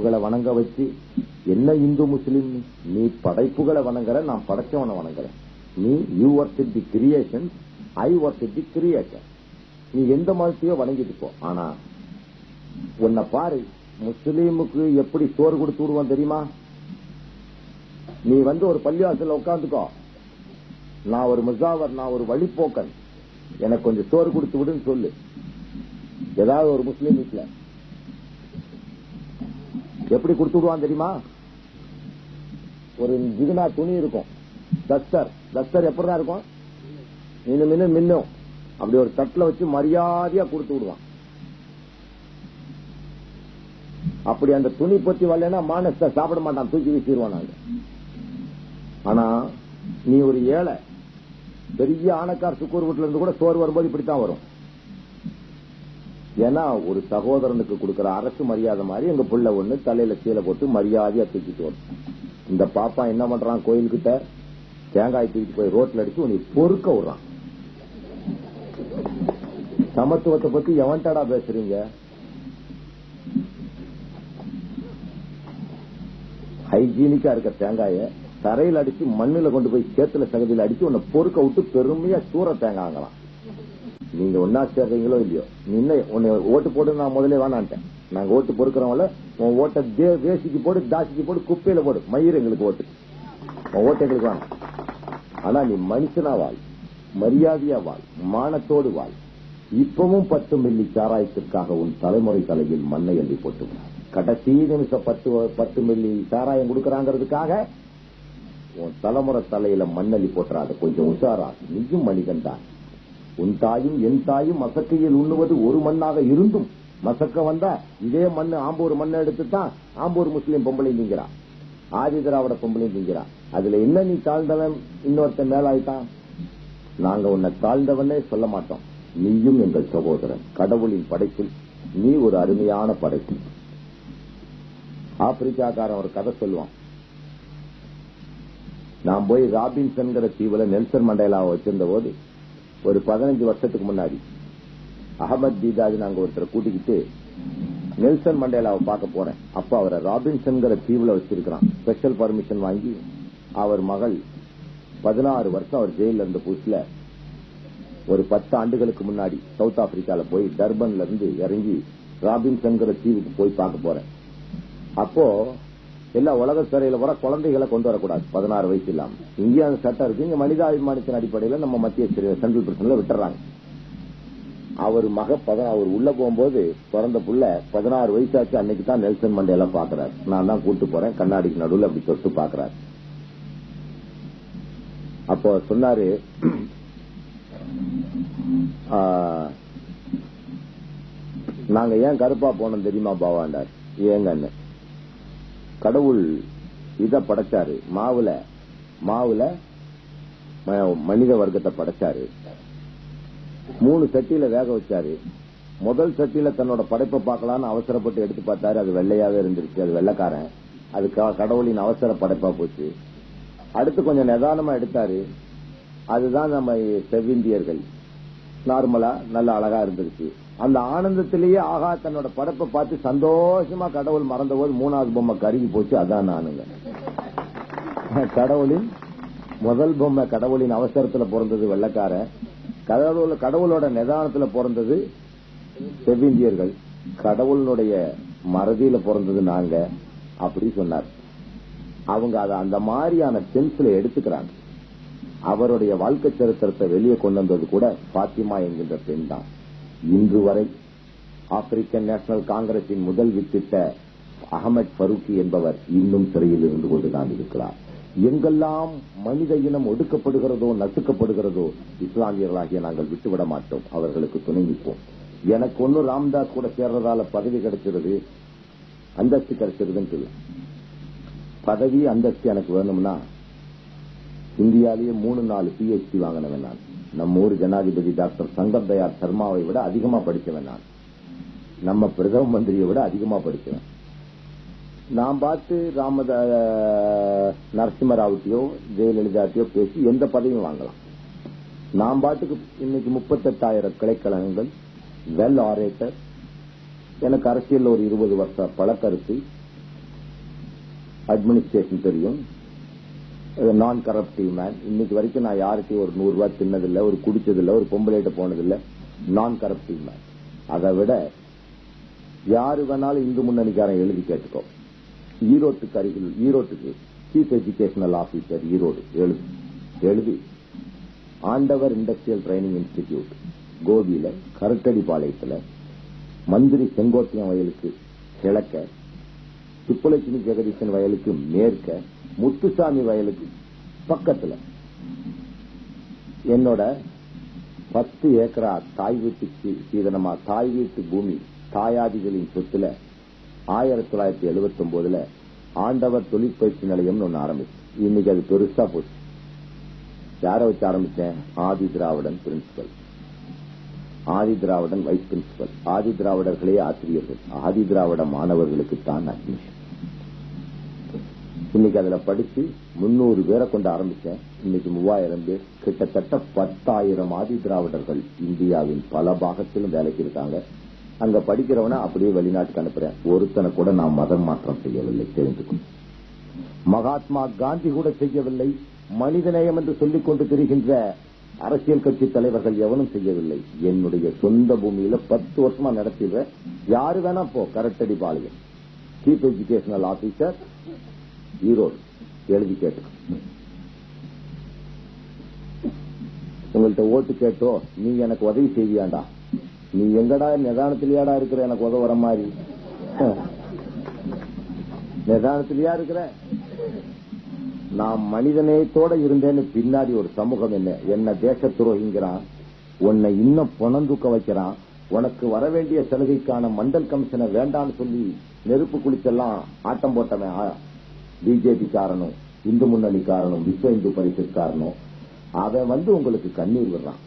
வணங்க வச்சு என்ன இந்து முஸ்லீம்? நீ படைப்புகளை வணங்குற, நான் படைச்சவனை வணங்குறேன். நீ you worship the creation, I worship the creator. நீ எந்த மதத்தையோ வணங்கிட்டு போ. ஆனா உன்னை பாரு, முஸ்லீமுக்கு எப்படி சோறு கொடுத்து விடுவான் தெரியுமா? நீ ஒரு பள்ளிவாசல உட்காந்துக்கோ, நான் ஒரு முசாவர், நான் ஒரு வழிப்போக்கன், எனக்கு கொஞ்சம் சோறு கொடுத்து விடுன்னு சொல்லு. ஏதாவது ஒரு முஸ்லீம் வீட்டுல எப்படி கொடுத்து விடுவான் தெரியுமா? ஒரு ஜிகுனா துணி இருக்கும், தஸ்தர் எப்படிதான் இருக்கும், மின்னும் அப்படி ஒரு தட்டுல வச்சு மரியாதையா கொடுத்து விடுவான். அப்படி அந்த துணி பத்தி வரலன்னா மானஸ்த சாப்பிட மாட்டான், தூக்கி வீசிடுவான். ஆனா நீ ஒரு ஏழை, பெரிய ஆனக்கார் சுக்கூர் வீட்டுல இருந்து கூட சோறு வரும்போது இப்படித்தான் வரும். ஏன்னா ஒரு சகோதரனுக்கு கொடுக்கிற அரசு மரியாதை மாதிரி எங்க புள்ள ஒண்ணு தலையில கீழே போட்டு மரியாதையா தூக்கிட்டு வரும். இந்த பாப்பா என்ன பண்றான், கோயில்கிட்ட தேங்காய் தூக்கிட்டு போய் ரோட்ல அடிச்சு உன்னை பொறுக்க விடுறான். சமத்துவத்தை பத்தி எவன்டா பேசுறீங்க? ஹைஜீனிக்கா இருக்க தேங்காய தரையில் அடிச்சு மண்ணுல கொண்டு போய் சேத்துல சகதியில அடிச்சு உன்னை பொறுக்க விட்டு பெருமையா சூற தேங்காங்களாம். நீங்க ஒன்னா சேர்றீங்களோ இல்லையோ, நீ உன்னை ஓட்டு போட்டு நான் முதலே வேணான்ட்டேன். நாங்க ஓட்டு பொறுக்கிறவங்கள உன் ஓட்ட வேசிக்கு போடு, தாசிக்கு போடு, குப்பையில போடு, மயிர் எங்களுக்கு ஓட்டு, உன் ஓட்டு எங்களுக்கு வேணாம். ஆனா நீ மனுஷனா வாழ், மரியாதையா வாழ், மானத்தோடு வாழ். இப்பவும் 10 மில்லி சாராயத்திற்காக உன் தலைமுறை தலையில் மண்ணை அள்ளி போட்டு கடைசி நிமிஷம் 10 மில்லி சாராயம் கொடுக்கறாங்கிறதுக்காக உன் தலைமுறை தலையில மண்ணள்ளி போட்டுறாத. கொஞ்சம் உஷாரா, நீயும் மனிதன் தான். உன் தாயும் என் தாயும் மசக்கையில் உண்ணுவது ஒரு மண்ணாக இருந்தும் மசக்க வந்தா இதே மண்ணு ஆம்பூர் மண்ணை எடுத்துதான் ஆம்பூர் முஸ்லீம் பொம்பளை நீங்கிறா, ஆதி திராவிட பொம்பளை நீங்கிறா. அதுல என்ன நீ தாழ்ந்தவன், இன்னொருத்தன் மேலாயிட்டான்? நாங்க உன்னை தாழ்ந்தவனே சொல்ல மாட்டோம். நீயும் எங்கள் சகோதரன், கடவுளின் படைப்பில் நீ ஒரு அருமையான படைப்பு. ஆப்பிரிக்காக்காரன் ஒரு கதை சொல்லுவான். நான் போய் ராபின்சன்கிற தீவுல நெல்சன் மண்டேலாவை வச்சிருந்த போது ஒரு 15 வருஷத்துக்கு முன்னாடி அகமது தீதாஜி நாங்க ஒருத்தரை கூட்டிக்கிட்டு நெல்சன் மண்டேலாவை பார்க்க போறேன். அப்ப அவரை ராபின்சன்கிற தீவுல வச்சிருக்கிறான். ஸ்பெஷல் பர்மிஷன் வாங்கி அவர் மகள் 16 வருஷம் அவர் ஜெயில இருந்த புதுசுல ஒரு 10 ஆண்டுகளுக்கு முன்னாடி சவுத் ஆப்பிரிக்கால போய் டர்பன்ல இருந்து இறங்கி ராபின்சன்கிற தீவுக்கு போய் பார்க்க போறேன். அப்போ எல்லா உலக சிறையில வர குழந்தைகளை கொண்டு வரக்கூடாது 16 வயசு இல்லாம. இங்கே அந்த சட்டம் இருக்கு. இங்க மனிதாபிமானத்தின் அடிப்படையில் நம்ம மத்திய சென்ட்ரல் பிரச்சனை விட்டுறாங்க. அவர் அவர் உள்ள போகும்போது பிறந்த புள்ள 16 வயசாச்சு. அன்னைக்கு தான் நெல்சன் மண்டேலா பாக்குறாரு. நான் தான் கூட்டு போறேன், கண்ணாடிக்கு நடுவில் அப்படி தொட்டு பாக்குறாரு. அப்போ சொன்னாரு, நாங்க ஏன் கருப்பா போனோம் தெரியுமா பாவாண்டார்? ஏங்க, கடவுள் இத படைச்சாரு, மாவுல மனித வர்க்கத்தை படைச்சாரு. 3 சட்டியில வேக வச்சாரு. முதல் சட்டியில தன்னோட படைப்பை பார்க்கலான்னு அவசரப்பட்டு எடுத்து பார்த்தாரு. அது வெள்ளையாவே இருந்துருச்சு. அது வெள்ளைக்காரன். அது கடவுளின் அவசர படைப்பா போச்சு. அடுத்து கொஞ்சம் நிதானமா எடுத்தாரு. அதுதான் நம்ம செவ்விந்தியர்கள். நார்மலா நல்ல அழகா இருந்துருச்சு. அந்த ஆனந்தத்திலேயே ஆகா தன்னோட படைப்பை பார்த்து சந்தோஷமா கடவுள் மறந்த போது 3வது பொம்மை கருகி போச்சு. அதான் நானுங்க. கடவுளின் முதல் பொம்மை கடவுளின் அவசரத்துல பிறந்தது வெள்ளைக்காரன், கடவுளோட நிதானத்துல பிறந்தது செவ்விந்தியர்கள், கடவுளுடைய மறதியில பிறந்தது நாங்க. அப்படி சொன்னார். அவங்க அதை அந்த மாதிரியான சென்ஸ்ல எடுத்துக்கிறாங்க. அவருடைய வாழ்க்கை சரித்திரத்தை வெளியே கொண்டு வந்தது கூட பாத்திமா என்கின்ற பெண் தான். இன்று வரை ஆப்பிரிக்கன் நேஷனல் காங்கிரசின் முதல் வித்திட்ட அகமது ஃபரூக்கி என்பவர் இன்னும் சிறையில் இருந்து கொண்டுதான் இருக்கிறார். எங்கெல்லாம் மனித இனம் ஒடுக்கப்படுகிறதோ, நசுக்கப்படுகிறதோ, இஸ்லாமியர்களாகிய நாங்கள் விட்டுவிட மாட்டோம். அவர்களுக்கு துணை நிற்போம். எனக்கு ஒன்னும் ராம்தாஸ் கூட சேர்றதால பதவி கிடைச்சிருது, அந்தஸ்து கிடைச்சிருதுன்னு சொல்லு. பதவி அந்தஸ்து எனக்கு வேணும்னா இந்தியாலேயே 3-4 PhD வாங்கினவன் நான். நம்ம ஊர் ஜனாதிபதி டாக்டர் சங்கர் தயாள் சர்மாவை விட அதிகமா படிச்சவன் நான். நம்ம பிரதம மந்திரியை விட அதிகமா படிச்சவன் நான். பார்த்து நரசிம்மராவுட்டியோ ஜெயலலிதாட்டியோ பேசி எந்த பதவியும் வாங்கலாம். நான் பாட்டுக்கு இன்னைக்கு 38,000 கிளைக்கழகங்கள், வெல் ஆரேட்டர், எனக்கு அரசியல் ஒரு 20 வருஷ பழக்கருத்து, அட்மினிஸ்ட்ரேஷன் தெரியும், நான் கரப்டிவ் மேன். இன்னைக்கு வரைக்கும் நான் யாருக்கும் ஒரு 100 ரூபாய் தின்னதில்லை, ஒரு குடிச்சதில்லை, ஒரு பொம்பளைகிட்ட போனதில்லை. நான் கரப்டிவ் மேன். அதை விட யாரு வேணாலும் இந்து முன்னணிக்காரன் எழுதி கேட்டுக்கோ. ஈரோட்டுக்கு சீஃப் எஜுகேஷனல் ஆபீசர் ஈரோடு எழுதி ஆண்டவர் இண்டஸ்ட்ரியல் ட்ரைனிங் இன்ஸ்டிடியூட் கோபியில, கருட்டடிப்பாளையத்தில், மந்திரி செங்கோட்டையன் வயலுக்கு கிழக்க, சுப்புலட்சுமி ஜெகதீசன் வயலுக்கு மேற்க, முத்துசாமி வயலுக்கு பக்கத்துல என்னோட 10 ஏக்கரா தாய் வீட்டுக்கு சீதனமா, தாய் வீட்டு பூமி, தாயாதிகளின் சொத்துல 1979 ஆண்டவர் தொழிற்பயிற்சி நிலையம் ஒன்னு ஆரம்பிச்சு. இன்னைக்கு அது பெருசா போச்சு. யாரை வச்சு ஆரம்பிச்சேன்? ஆதி திராவிடன் பிரின்சிபல், ஆதி திராவிடன் வைஸ் பிரின்சிபல், ஆதி திராவிடர்களே ஆசிரியர்கள், ஆதி திராவிட மாணவர்களுக்கு தான் அட்மிஷன். இன்னைக்கு அதுல படிச்சு 300 பேரை கொண்டு ஆரம்பிச்சேன். இன்னைக்கு 3000 பேர், கிட்டத்தட்ட 10,000 ஆதி திராவிடர்கள் இந்தியாவின் பல பாகத்திலும் வேலைக்கு இருக்காங்க. அங்க படிக்கிறவன அப்படியே வெளிநாட்டுக்கு அனுப்புறேன். ஒருத்தனை கூட நான் மதம் மாற்றம் செய்யவில்லை, தெரிந்துக்கும். மகாத்மா காந்தி கூட செய்யவில்லை. மனிதநேயம் என்று சொல்லிக் கொண்டு திரிகின்ற அரசியல் கட்சி தலைவர்கள் எவனும் செய்யவில்லை. என்னுடைய சொந்த பூமியில 10 வருஷமா நடத்திடுறேன். யாரு வேணா போ. கரட்டடிப்பாளையம், சீஃப் எஜுகேஷனல் ஆபீசர் ஈரோடு, எழுதி கேட்டு. உங்கள்கிட்ட ஓட்டு கேட்டோ நீ எனக்கு உதவி செய்வியாண்டா? நீ எங்கடா நிதானத்திலேயாடா இருக்கிற எனக்கு உதவுற மாதிரி? நிதானத்திலேயா இருக்கிற? நான் மனிதநேயத்தோட இருந்தேன்னு பின்னாடி ஒரு சமூகம் என்ன தேச துரோகிங்கிறான், உன்னை இன்னும் பணந்தூக்க வைக்கிறான், உனக்கு வர வேண்டிய சலுகைக்கான மண்டல் கமிஷனை வேண்டான்னு சொல்லி நெருப்பு குளிச்செல்லாம் ஆட்டம் போட்டவன் பிஜேபி காரனும், இந்து முன்னணி காரனும், விஸ்வ இந்து பரிஷத் காரனும், அவன் உங்களுக்கு கண்ணீர் விடுறான்.